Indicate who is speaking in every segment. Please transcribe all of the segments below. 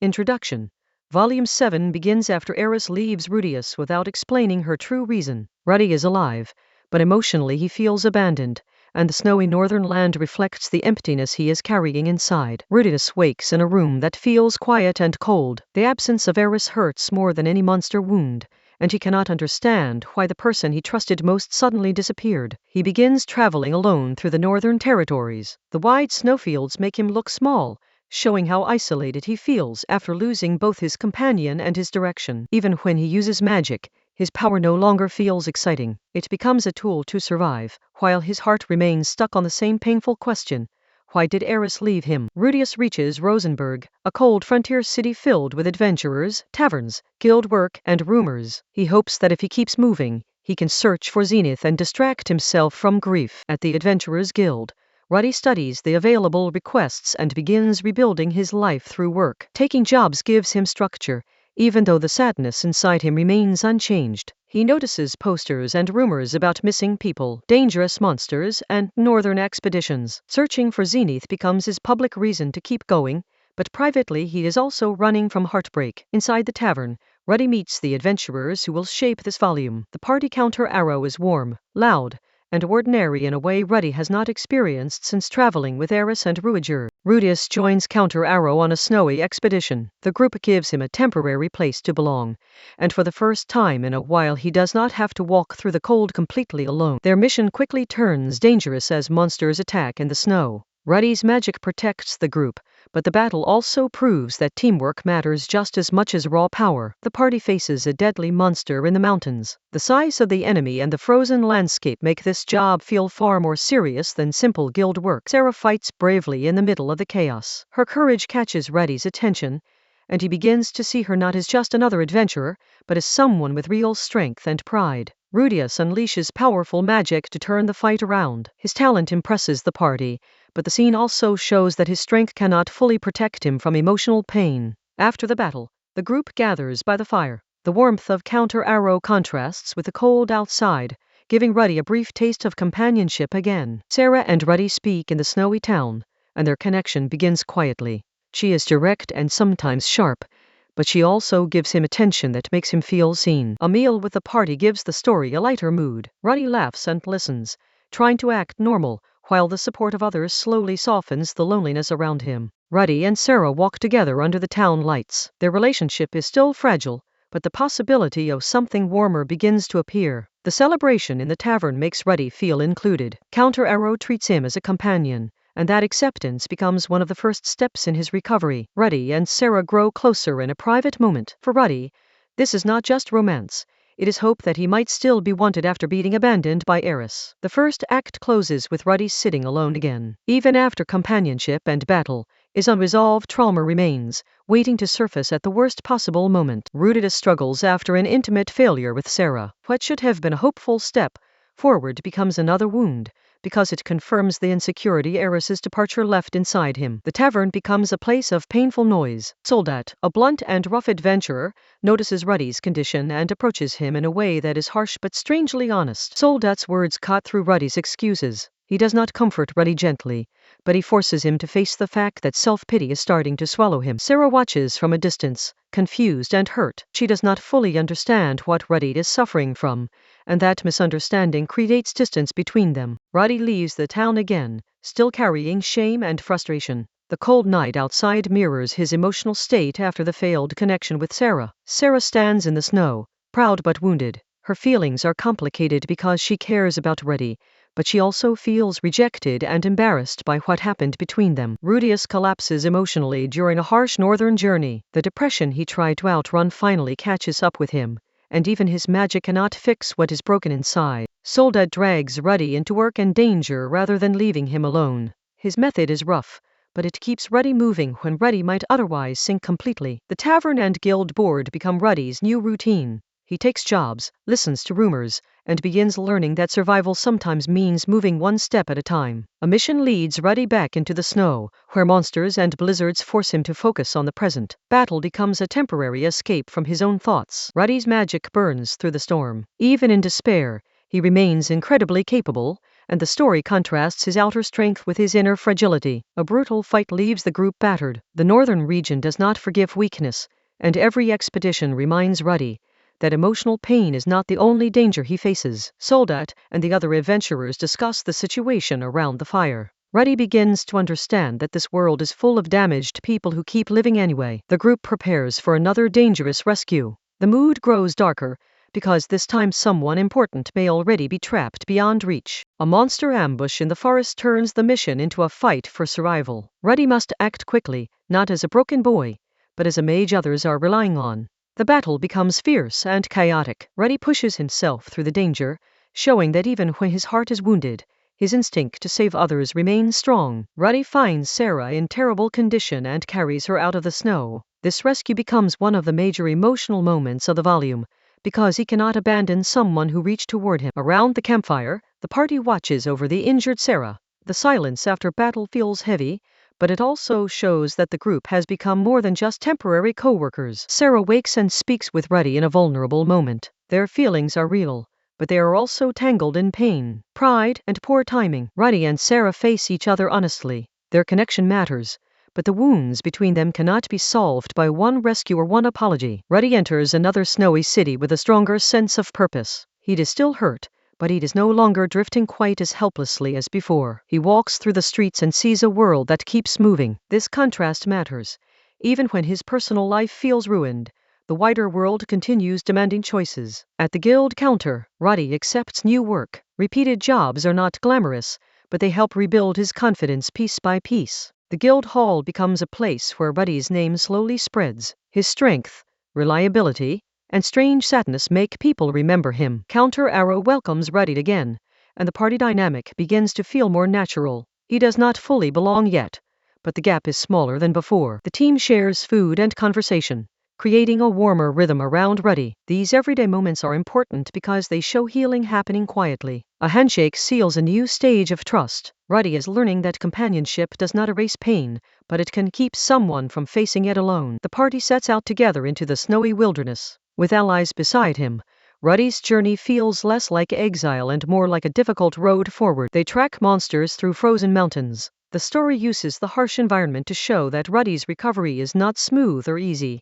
Speaker 1: Introduction. Volume 7 begins after Eris leaves Rudius without explaining her true reason. Ruddy is alive, but emotionally he feels abandoned, and the snowy northern land reflects the emptiness he is carrying inside. Rudius wakes in a room that feels quiet and cold. The absence of Eris hurts more than any monster wound, and he cannot understand why the person he trusted most suddenly disappeared. He begins traveling alone through the northern territories. The wide snowfields make him look small, showing how isolated he feels after losing both his companion and his direction. Even when he uses magic, his power no longer feels exciting. It becomes a tool to survive, while his heart remains stuck on the same painful question: why did Eris leave him? Rudius reaches Rosenberg, a cold frontier city filled with adventurers, taverns, guild work, and rumors. He hopes that if he keeps moving, he can search for Zenith and distract himself from grief. At the Adventurers Guild, Ruddy studies the available requests and begins rebuilding his life through work. Taking jobs gives him structure, even though the sadness inside him remains unchanged. He notices posters and rumors about missing people, dangerous monsters, and northern expeditions. Searching for Zenith becomes his public reason to keep going, but privately he is also running from heartbreak. Inside the tavern, Ruddy meets the adventurers who will shape this volume. The party Counter Arrow is warm, loud, and ordinary in a way Ruddy has not experienced since traveling with Eris and Ruiger. Rudius joins Counter Arrow on a snowy expedition. The group gives him a temporary place to belong, and for the first time in a while he does not have to walk through the cold completely alone. Their mission quickly turns dangerous as monsters attack in the snow. Ruddy's magic protects the group, but the battle also proves that teamwork matters just as much as raw power. The party faces a deadly monster in the mountains. The size of the enemy and the frozen landscape make this job feel far more serious than simple guild work. Sarah fights bravely in the middle of the chaos. Her courage catches Ruddy's attention, and he begins to see her not as just another adventurer, but as someone with real strength and pride. Rudius unleashes powerful magic to turn the fight around. His talent impresses the party, but the scene also shows that his strength cannot fully protect him from emotional pain. After the battle, the group gathers by the fire. The warmth of Counter Arrow contrasts with the cold outside, giving Ruddy a brief taste of companionship again. Sarah and Ruddy speak in the snowy town, and their connection begins quietly. She is direct and sometimes sharp, but she also gives him attention that makes him feel seen. A meal with the party gives the story a lighter mood. Ruddy laughs and listens, trying to act normal, while the support of others slowly softens the loneliness around him. Ruddy and Sarah walk together under the town lights. Their relationship is still fragile, but the possibility of something warmer begins to appear. The celebration in the tavern makes Ruddy feel included. Counter Arrow treats him as a companion, and that acceptance becomes one of the first steps in his recovery. Ruddy and Sarah grow closer in a private moment. For Ruddy, this is not just romance. It is hope that he might still be wanted after being abandoned by Eris. The first act closes with Ruddy sitting alone again. Even after companionship and battle, his unresolved trauma remains, waiting to surface at the worst possible moment. Rudius struggles after an intimate failure with Sarah. What should have been a hopeful step forward becomes another wound, because it confirms the insecurity Eris's departure left inside him. The tavern becomes a place of painful noise. Soldat, a blunt and rough adventurer, notices Ruddy's condition and approaches him in a way that is harsh but strangely honest. Soldat's words cut through Ruddy's excuses. He does not comfort Ruddy gently, but he forces him to face the fact that self-pity is starting to swallow him. Sarah watches from a distance, confused and hurt. She does not fully understand what Ruddy is suffering from, and that misunderstanding creates distance between them. Ruddy leaves the town again, still carrying shame and frustration. The cold night outside mirrors his emotional state after the failed connection with Sarah. Sarah stands in the snow, proud but wounded. Her feelings are complicated because she cares about Ruddy, but she also feels rejected and embarrassed by what happened between them. Rudius collapses emotionally during a harsh northern journey. The depression he tried to outrun finally catches up with him, and even his magic cannot fix what is broken inside. Soldat drags Ruddy into work and danger rather than leaving him alone. His method is rough, but it keeps Ruddy moving when Ruddy might otherwise sink completely. The tavern and guild board become Ruddy's new routine. He takes jobs, listens to rumors, and begins learning that survival sometimes means moving one step at a time. A mission leads Ruddy back into the snow, where monsters and blizzards force him to focus on the present. Battle becomes a temporary escape from his own thoughts. Ruddy's magic burns through the storm. Even in despair, he remains incredibly capable, and the story contrasts his outer strength with his inner fragility. A brutal fight leaves the group battered. The northern region does not forgive weakness, and every expedition reminds Ruddy that emotional pain is not the only danger he faces. Soldat and the other adventurers discuss the situation around the fire. Ruddy begins to understand that this world is full of damaged people who keep living anyway. The group prepares for another dangerous rescue. The mood grows darker, because this time someone important may already be trapped beyond reach. A monster ambush in the forest turns the mission into a fight for survival. Ruddy must act quickly, not as a broken boy, but as a mage others are relying on. The battle becomes fierce and chaotic. Ruddy pushes himself through the danger, showing that even when his heart is wounded, his instinct to save others remains strong. Ruddy finds Sarah in terrible condition and carries her out of the snow. This rescue becomes one of the major emotional moments of the volume, because he cannot abandon someone who reached toward him. Around the campfire, the party watches over the injured Sarah. The silence after battle feels heavy, but it also shows that the group has become more than just temporary co-workers. Sarah wakes and speaks with Ruddy in a vulnerable moment. Their feelings are real, but they are also tangled in pain, pride, and poor timing. Ruddy and Sarah face each other honestly. Their connection matters, but the wounds between them cannot be solved by one rescue or one apology. Ruddy enters another snowy city with a stronger sense of purpose. He is still hurt, but he is no longer drifting quite as helplessly as before. He walks through the streets and sees a world that keeps moving. This contrast matters. Even when his personal life feels ruined, the wider world continues demanding choices. At the guild counter, Ruddy accepts new work. Repeated jobs are not glamorous, but they help rebuild his confidence piece by piece. The guild hall becomes a place where Ruddy's name slowly spreads. His strength, reliability, and strange sadness make people remember him. Counter Arrow welcomes Ruddy again, and the party dynamic begins to feel more natural. He does not fully belong yet, but the gap is smaller than before. The team shares food and conversation, creating a warmer rhythm around Ruddy. These everyday moments are important because they show healing happening quietly. A handshake seals a new stage of trust. Ruddy is learning that companionship does not erase pain, but it can keep someone from facing it alone. The party sets out together into the snowy wilderness. With allies beside him, Ruddy's journey feels less like exile and more like a difficult road forward. They track monsters through frozen mountains. The story uses the harsh environment to show that Ruddy's recovery is not smooth or easy.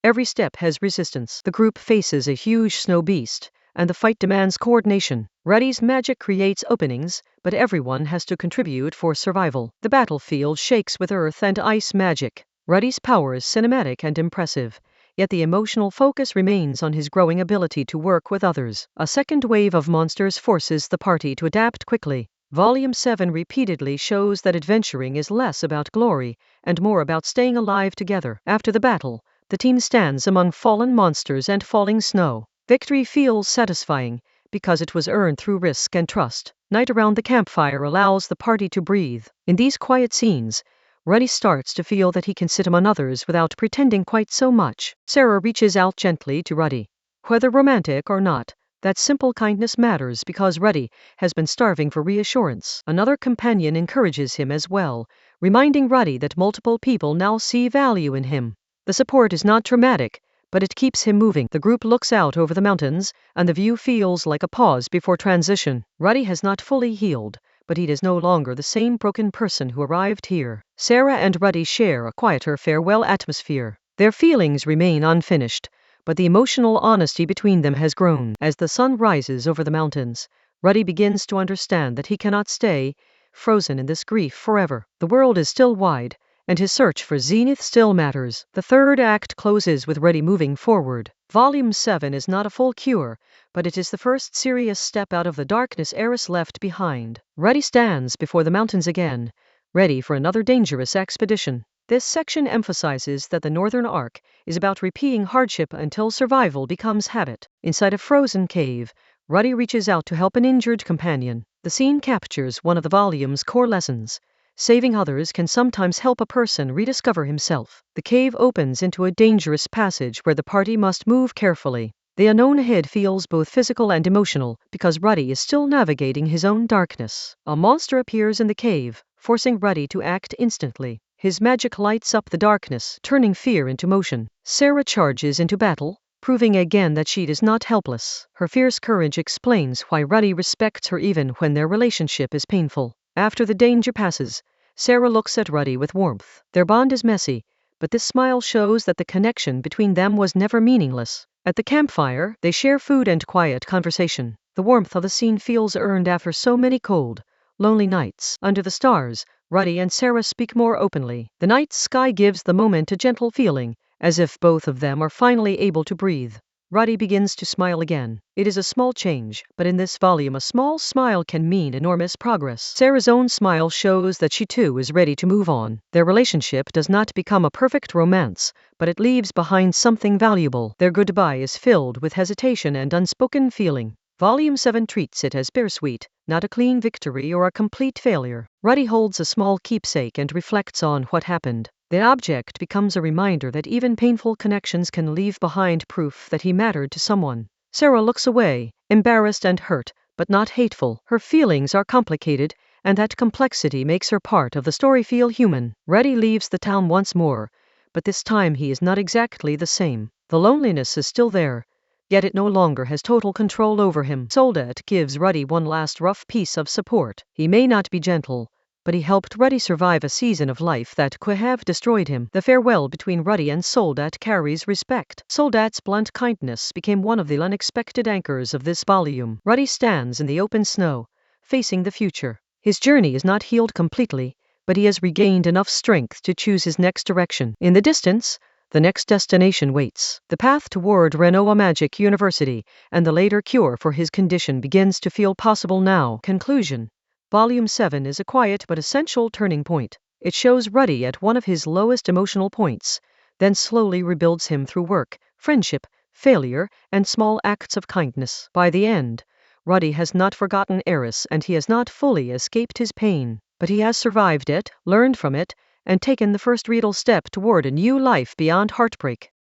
Speaker 1: Every step has resistance. The group faces a huge snow beast, and the fight demands coordination. Ruddy's magic creates openings, but everyone has to contribute for survival. The battlefield shakes with earth and ice magic. Ruddy's power is cinematic and impressive, yet the emotional focus remains on his growing ability to work with others. A second wave of monsters forces the party to adapt quickly. Volume 7 repeatedly shows that adventuring is less about glory and more about staying alive together. After the battle, the team stands among fallen monsters and falling snow. Victory feels satisfying because it was earned through risk and trust. Night around the campfire allows the party to breathe. In these quiet scenes, Ruddy starts to feel that he can sit among others without pretending quite so much. Sarah reaches out gently to Ruddy. Whether romantic or not, that simple kindness matters because Ruddy has been starving for reassurance. Another companion encourages him as well, reminding Ruddy that multiple people now see value in him. The support is not dramatic, but it keeps him moving. The group looks out over the mountains, and the view feels like a pause before transition. Ruddy has not fully healed, but he is no longer the same broken person who arrived here. Sarah and Ruddy share a quieter farewell atmosphere. Their feelings remain unfinished, but the emotional honesty between them has grown. As the sun rises over the mountains, Ruddy begins to understand that he cannot stay frozen in this grief forever. The world is still wide, and his search for Zenith still matters. The third act closes with Ruddy moving forward. Volume 7 is not a full cure, but it is the first serious step out of the darkness Eris left behind. Ruddy stands before the mountains again, ready for another dangerous expedition. This section emphasizes that the Northern Arc is about repeating hardship until survival becomes habit. Inside a frozen cave, Ruddy reaches out to help an injured companion. The scene captures one of the volume's core lessons. Saving others can sometimes help a person rediscover himself. The cave opens into a dangerous passage where the party must move carefully. The unknown ahead feels both physical and emotional because Ruddy is still navigating his own darkness. A monster appears in the cave, forcing Ruddy to act instantly. His magic lights up the darkness, turning fear into motion. Sarah charges into battle, proving again that she is not helpless. Her fierce courage explains why Ruddy respects her even when their relationship is painful. After the danger passes, Sarah looks at Ruddy with warmth. Their bond is messy, but this smile shows that the connection between them was never meaningless. At the campfire, they share food and quiet conversation. The warmth of the scene feels earned after so many cold, lonely nights. Under the stars, Ruddy and Sarah speak more openly. The night sky gives the moment a gentle feeling, as if both of them are finally able to breathe. Ruddy begins to smile again. It is a small change, but in this volume a small smile can mean enormous progress. Sarah's own smile shows that she too is ready to move on. Their relationship does not become a perfect romance, but it leaves behind something valuable. Their goodbye is filled with hesitation and unspoken feeling. Volume 7 treats it as bittersweet, not a clean victory or a complete failure. Ruddy holds a small keepsake and reflects on what happened. The object becomes a reminder that even painful connections can leave behind proof that he mattered to someone. Sarah looks away, embarrassed and hurt, but not hateful. Her feelings are complicated, and that complexity makes her part of the story feel human. Ruddy leaves the town once more, but this time he is not exactly the same. The loneliness is still there, yet it no longer has total control over him. Soldat gives Ruddy one last rough piece of support. He may not be gentle, but he helped Ruddy survive a season of life that could have destroyed him. The farewell between Ruddy and Soldat carries respect. Soldat's blunt kindness became one of the unexpected anchors of this volume. Ruddy stands in the open snow, facing the future. His journey is not healed completely, but he has regained enough strength to choose his next direction. In the distance, the next destination waits. The path toward Renoa Magic University and the later cure for his condition begins to feel possible now. Conclusion. Volume 7 is a quiet but essential turning point. It shows Ruddy at one of his lowest emotional points, then slowly rebuilds him through work, friendship, failure, and small acts of kindness. By the end, Ruddy has not forgotten Eris and he has not fully escaped his pain, but he has survived it, learned from it, and taken the first real step toward a new life beyond heartbreak.